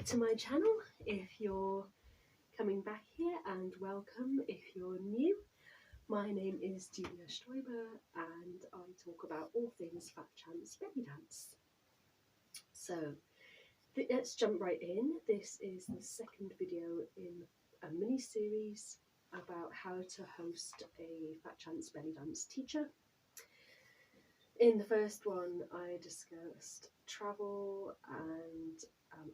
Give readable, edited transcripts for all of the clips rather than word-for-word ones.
back to my channel if you're coming back here, and welcome if you're new. My name is Julia Stoiber and I talk about all things fat chance belly dance. So let's jump right in. This is the second video in a mini series about how to host a fat chance belly dance teacher. In the first one I discussed travel and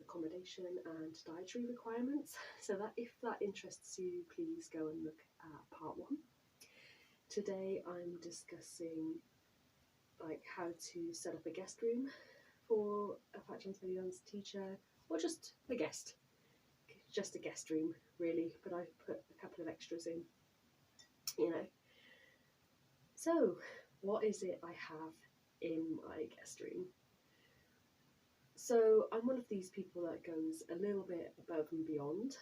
accommodation and dietary requirements, so that if that interests you, please go and look at part 1. Today I'm discussing how to set up a guest room for a fat chance belly dance teacher, or just a guest room really, but I put a couple of extras in, So what is it I have in my guest room? So I'm one of these people that goes a little bit above and beyond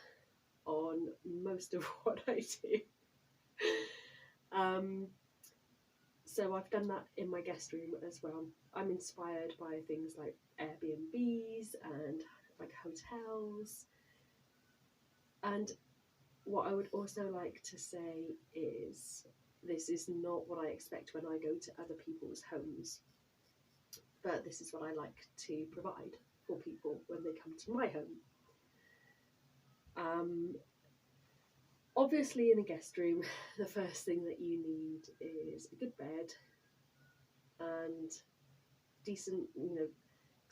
on most of what I do. So I've done that in my guest room as well. I'm inspired by things like Airbnbs and hotels. And what I would also like to say is, this is not what I expect when I go to other people's homes, but this is what I like to provide for people when they come to my home. Obviously in a guest room, the first thing that you need is a good bed and decent,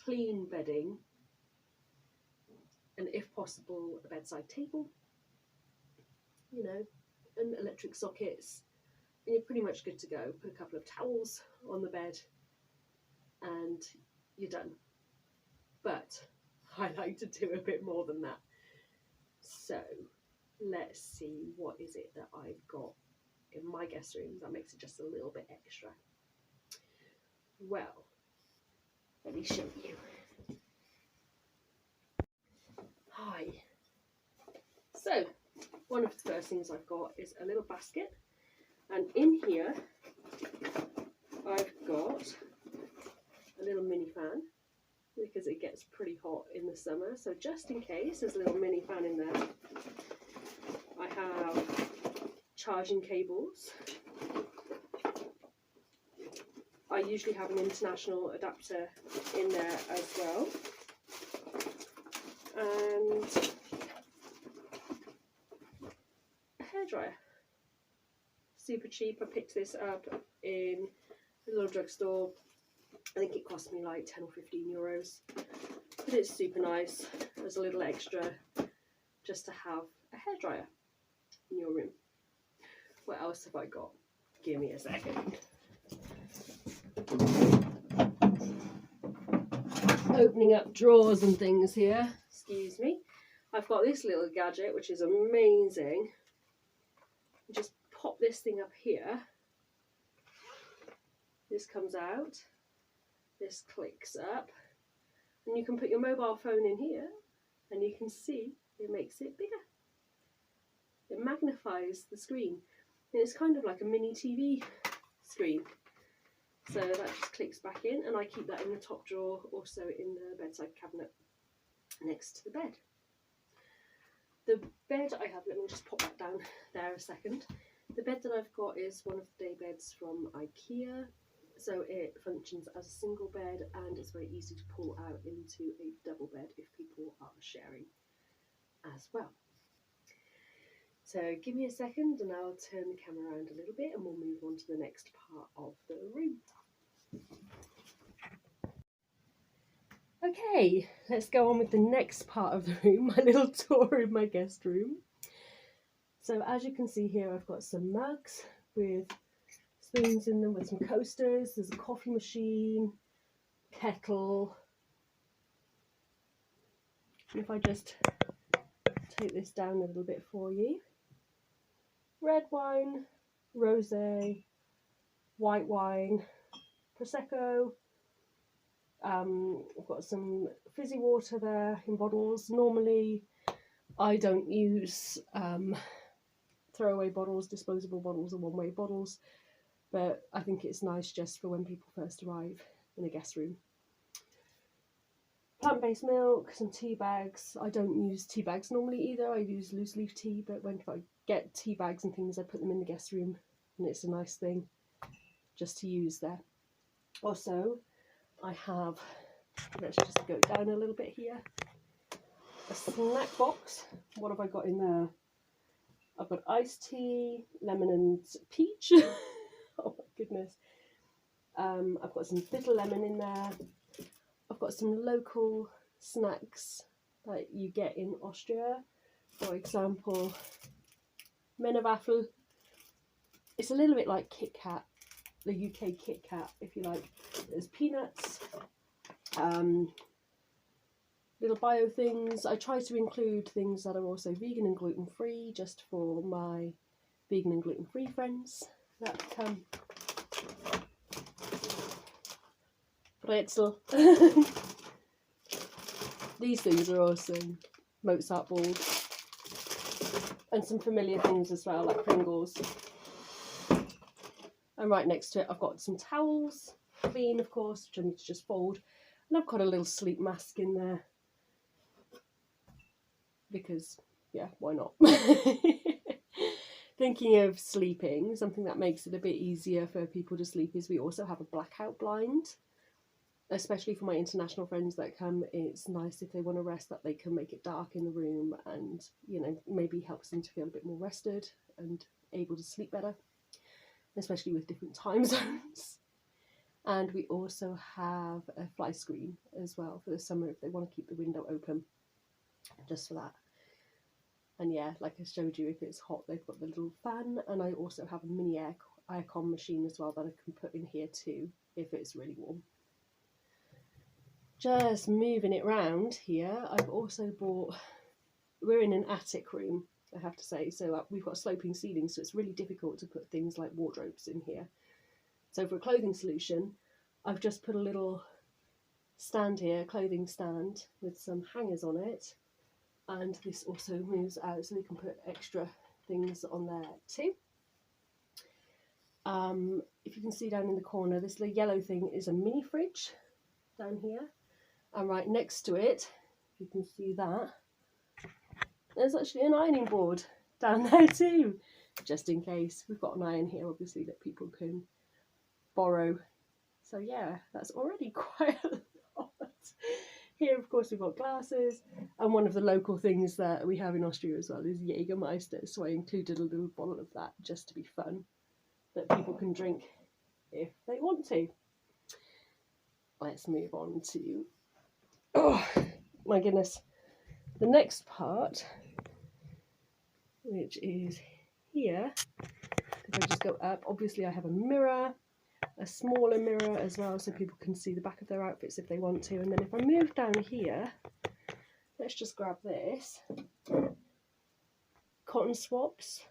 clean bedding, and if possible a bedside table, and electric sockets, and you're pretty much good to go. Put a couple of towels on the bed and you're done. But I like to do a bit more than that. So let's see, what is it that I've got in my guest room that makes it just a little bit extra. Well, let me show you. Hi. So one of the first things I've got is a little basket, and in here I've got a little mini fan, because it gets pretty hot in the summer, so just in case, there's a little mini fan in there. I have charging cables. I usually have an international adapter in there as well, and a hairdryer. Super cheap. I picked this up in a little drugstore. I think it cost me like 10 or 15 euros, but it's super nice as a little extra just to have a hairdryer in your room. What else have I got? Give me a second. Opening up drawers and things here, excuse me. I've got this little gadget which is amazing. You just pop this thing up here, this comes out, this clicks up, and you can put your mobile phone in here and you can see it makes it bigger. It magnifies the screen, and it's kind of like a mini TV screen. So that just clicks back in, and I keep that in the top drawer, also in the bedside cabinet next to the bed. The bed I have, let me just pop that down there a second. The bed that I've got is one of the day beds from IKEA. So it functions as a single bed, and it's very easy to pull out into a double bed if people are sharing as well. So give me a second and I'll turn the camera around a little bit and we'll move on to the next part of the room. Okay, let's go on with the next part of the room, my little tour in my guest room. So as you can see here, I've got some mugs with spoons in them with some coasters. There's a coffee machine, kettle. And if I just take this down a little bit for you. Red wine, rosé, white wine, prosecco. I've got some fizzy water there in bottles. Normally I don't use throwaway bottles, disposable bottles or one-way bottles, but I think it's nice just for when people first arrive in a guest room. plant-based milk, some tea bags. I don't use tea bags normally either. I use loose leaf tea, but when I get tea bags and things, I put them in the guest room, and it's a nice thing just to use there. Also, I have, let's just go down a little bit here, a snack box. What have I got in there? I've got iced tea, lemon and peach. Oh my goodness. I've got some bitter lemon in there. I've got some local snacks that you get in Austria. For example, Mennewaffel. It's a little bit like Kit Kat, the UK Kit Kat, if you like. There's peanuts, little bio things. I try to include things that are also vegan and gluten-free, just for my vegan and gluten-free friends that pretzel. These things are awesome. Mozart balls. And some familiar things as well, like Pringles. And right next to it, I've got some towels, clean of course, which I need to just fold. And I've got a little sleep mask in there. Because, yeah, why not? Thinking of sleeping, something that makes it a bit easier for people to sleep is we also have a blackout blind. Especially for my international friends that come, it's nice if they want to rest that they can make it dark in the room, and, you know, maybe helps them to feel a bit more rested and able to sleep better, especially with different time zones. And we also have a fly screen as well for the summer if they want to keep the window open, just for that. And yeah, like I showed you, if it's hot, they've got the little fan, and I also have a mini aircon machine as well that I can put in here too if it's really warm. Just moving it round here, I've also bought, we're in an attic room, I have to say, so we've got sloping ceilings, so it's really difficult to put things like wardrobes in here. So for a clothing solution, I've just put a little stand here, clothing stand, with some hangers on it, and this also moves out so we can put extra things on there too. If you can see down in the corner, this little yellow thing is a mini fridge down here. And right next to it, if you can see that, there's actually an ironing board down there too, just in case. We've got an iron here, obviously, that people can borrow. So yeah, that's already quite a lot. Here, of course, we've got glasses, and one of the local things that we have in Austria as well is Jägermeister, so I included a little bottle of that just to be fun, that people can drink if they want to. Let's move on to, oh my goodness, the next part, which is here. If I just go up, obviously I have a mirror, a smaller mirror as well, so people can see the back of their outfits if they want to. And then if I move down here, let's just grab this. Cotton swabs,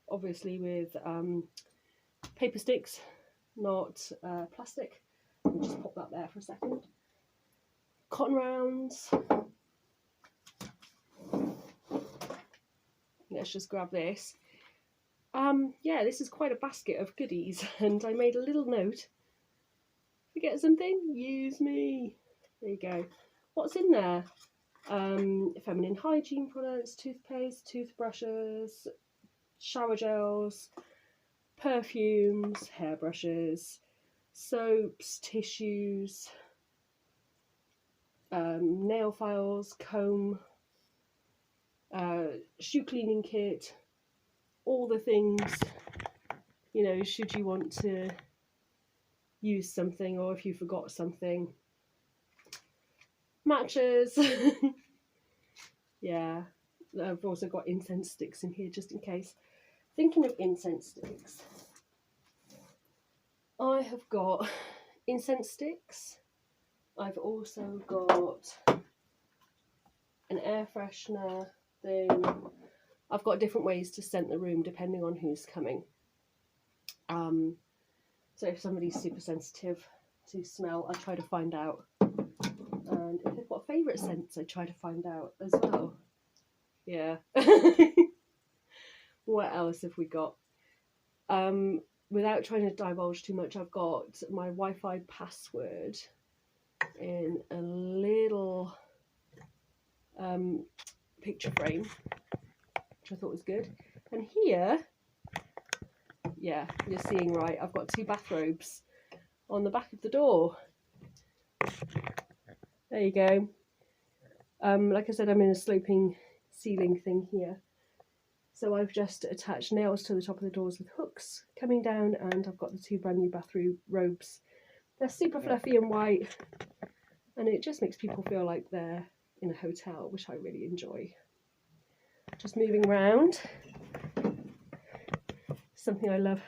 obviously with paper sticks, not plastic. I'll just pop that there for a second. Cotton rounds. Let's just grab this. Yeah, this is quite a basket of goodies, and I made a little note. Forget something? Use me. There you go. What's in there? Feminine hygiene products, toothpaste, toothbrushes, shower gels, perfumes, hairbrushes, soaps, tissues, nail files, comb, shoe cleaning kit, all the things, you know, should you want to use something or if you forgot something. Matches. Yeah, I've also got incense sticks in here just in case. Thinking of incense sticks, I have got incense sticks. I've also got an air freshener thing. I've got different ways to scent the room depending on who's coming. So if somebody's super sensitive to smell, I try to find out. And if they've got favourite scents, I try to find out as well. Yeah. What else have we got? Without trying to divulge too much, I've got my Wi-Fi password in a little picture frame, which I thought was good. And here, yeah, you're seeing right, I've got 2 bathrobes on the back of the door. There you go. Like I said, I'm in a sloping ceiling thing here. So I've just attached nails to the top of the doors with hooks coming down, and I've got the 2 brand new bathrobes. They're super fluffy and white, and it just makes people feel like they're in a hotel, which I really enjoy. Just moving around. Something I love,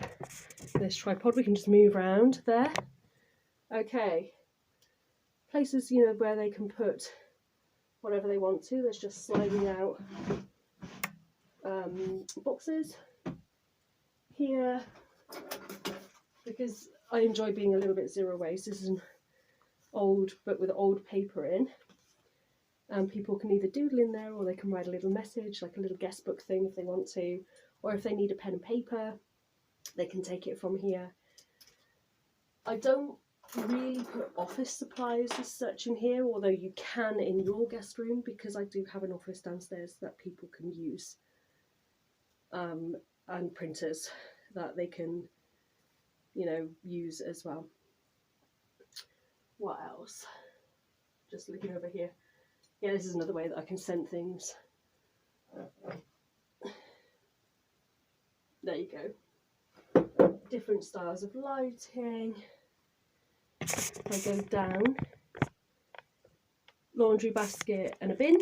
this tripod, we can just move around there. Okay. Places, you know, where they can put whatever they want to. There's just sliding out boxes here, because I enjoy being a little bit zero waste. This is an old book with old paper in, and people can either doodle in there, or they can write a little message, like a little guest book thing if they want to, or if they need a pen and paper, they can take it from here. I don't really put office supplies as such in here, although you can in your guest room, because I do have an office downstairs that people can use, and printers that they can, you know, use as well. What else? Just looking over here. Yeah, this is another way that I can scent things. There you go. Different styles of lighting. I go down. Laundry basket and a bin.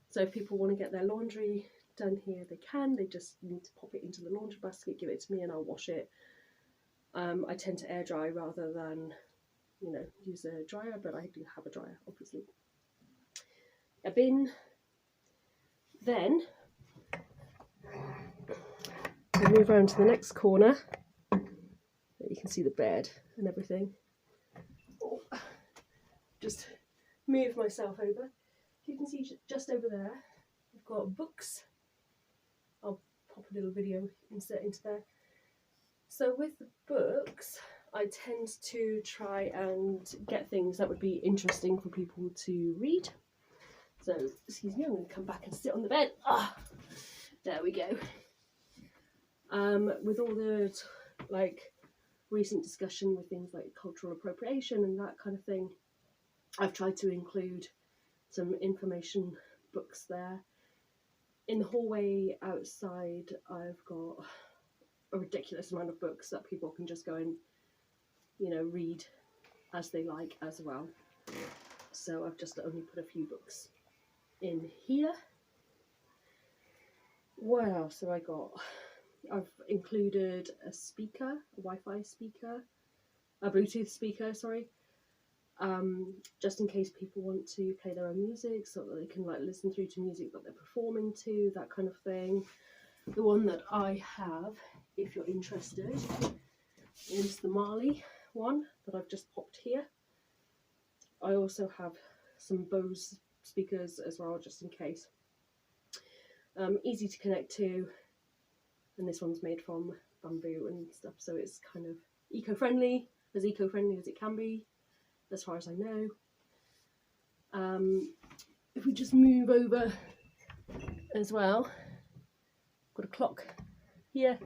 So if people want to get their laundry done here, they can. They just need to pop it into the laundry basket, give it to me, and I'll wash it. I tend to air dry rather than, you know, use a dryer, but I do have a dryer, obviously. A bin. Then we move around to the next corner. You can see the bed and everything. Oh, just move myself over. You can see just over there, we've got books. I'll pop a little video insert into there. So with the books, I tend to try and get things that would be interesting for people to read. So, excuse me, I'm going to come back and sit on the bed. Ah, there we go. With all the like recent discussion with things like cultural appropriation and that kind of thing, I've tried to include some information books there. In the hallway outside, I've got a ridiculous amount of books that people can just go and, you know, read as they like as well. So I've just only put a few books in here. What else have I got? I've included a speaker, a Wi-Fi speaker, a Bluetooth speaker, sorry, just in case people want to play their own music, so that they can like listen through to music that they're performing to, that kind of thing. The one that I have, if you're interested, is the Marley one that I've just popped here. I also have some Bose speakers as well, just in case. Easy to connect to, and this one's made from bamboo and stuff, so it's kind of eco-friendly as it can be, as far as I know. If we just move over as well, got a clock here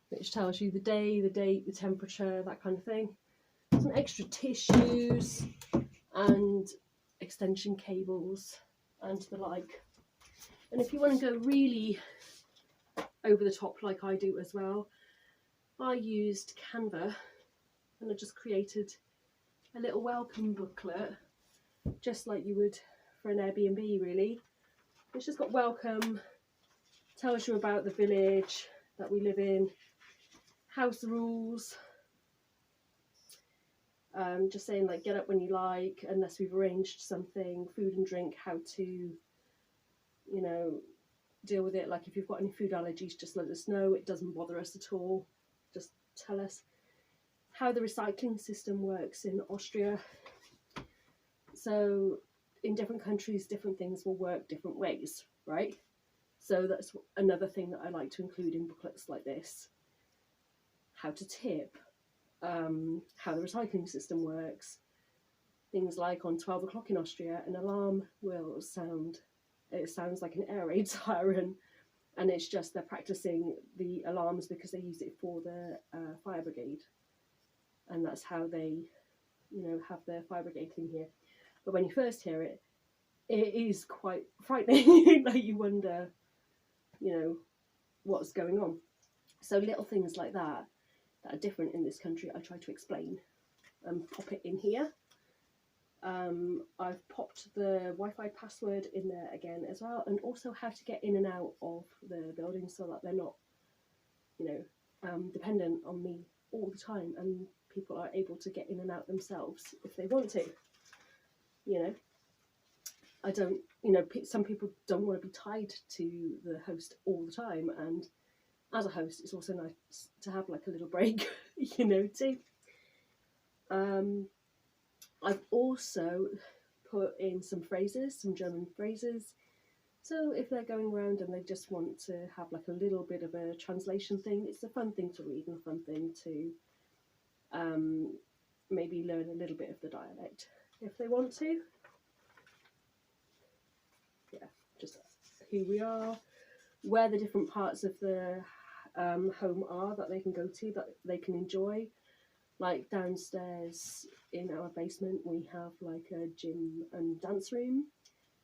which tells you the day, the date, the temperature, that kind of thing. Some extra tissues and extension cables and the like. And if you want to go really over the top like I do as well, I used Canva and I just created a little welcome booklet, just like you would for an Airbnb really. It's just got welcome, tells you about the village that we live in, house rules, just saying like get up when you like, unless we've arranged something, food and drink, how to, you know, deal with it. Like if you've got any food allergies, just let us know, it doesn't bother us at all, just tell us. How the recycling system works in Austria. So in different countries, different things will work different ways, right? So that's another thing that I like to include in booklets like this. How to tip, how the recycling system works, things like on 12 o'clock in Austria, an alarm will sound, it sounds like an air raid siren, and it's just they're practicing the alarms because they use it for the fire brigade, and that's how they, you know, have their fire brigade thing here. But when you first hear it, it is quite frightening. Like you wonder, you know, what's going on. So little things like that are different in this country, I try to explain and pop it in here. I've popped the Wi-Fi password in there again as well, and also how to get in and out of the building so that they're not, you know, dependent on me all the time, and people are able to get in and out themselves if they want to. You know, I don't, you know, some people don't want to be tied to the host all the time, and as a host, it's also nice to have like a little break, you know, too. I've also put in some phrases, some German phrases. So if they're going around and they just want to have like a little bit of a translation thing, it's a fun thing to read and a fun thing to maybe learn a little bit of the dialect if they want to. Yeah, just who we are, where the different parts of the home are that they can go to, that they can enjoy. Like downstairs in our basement, we have like a gym and dance room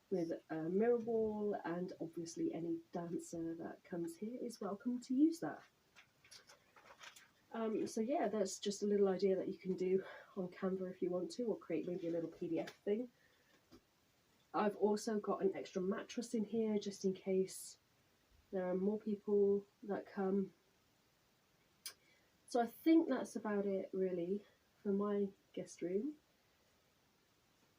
with a mirror wall, and obviously any dancer that comes here is welcome to use that. So yeah, that's just a little idea that you can do on Canva if you want to, or create maybe a little PDF thing. I've also got an extra mattress in here just in case there are more people that come. So I think that's about it really for my guest room.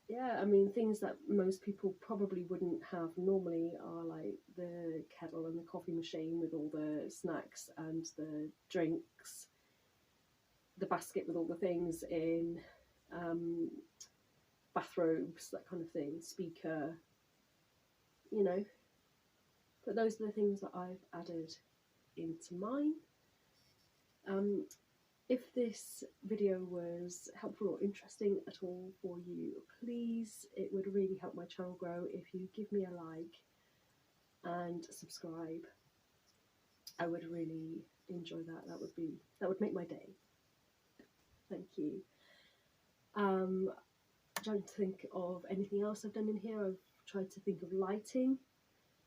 Yeah, I mean, things that most people probably wouldn't have normally are like the kettle and the coffee machine with all the snacks and the drinks, the basket with all the things in, bathrobes, that kind of thing, speaker, you know. But those are the things that I've added into mine. If this video was helpful or interesting at all for you, please, it would really help my channel grow if you give me a like and subscribe. I would really enjoy that. That would make my day. Thank you. I'm trying to think of anything else I've done in here. I've tried to think of lighting.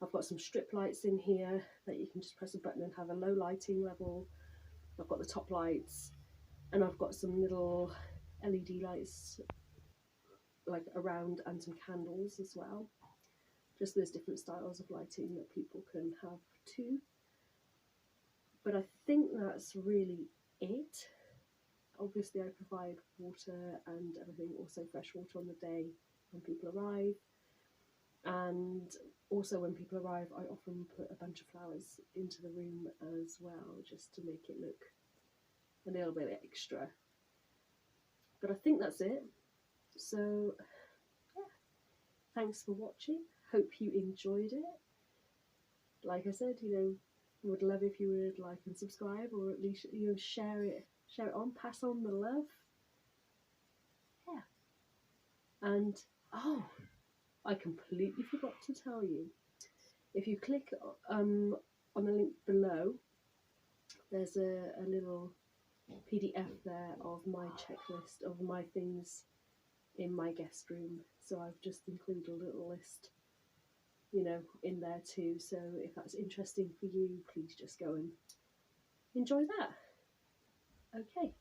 I've got some strip lights in here that you can just press a button and have a low lighting level. I've got the top lights, and I've got some little LED lights like around, and some candles as well. Just there's different styles of lighting that people can have too. But I think that's really it. Obviously I provide water and everything, also fresh water on the day when people arrive. And also when people arrive, I often put a bunch of flowers into the room as well, just to make it look a little bit extra. But I think that's it. So yeah, thanks for watching. Hope you enjoyed it. Like I said, you know, would love if you would like and subscribe, or at least, you know, share it on, pass on the love. Yeah. And oh, I completely forgot to tell you, if you click on the link below, there's a little PDF there of my checklist of my things in my guest room. So I've just included a little list, you know, in there too. So if that's interesting for you, please just go and enjoy that. Okay.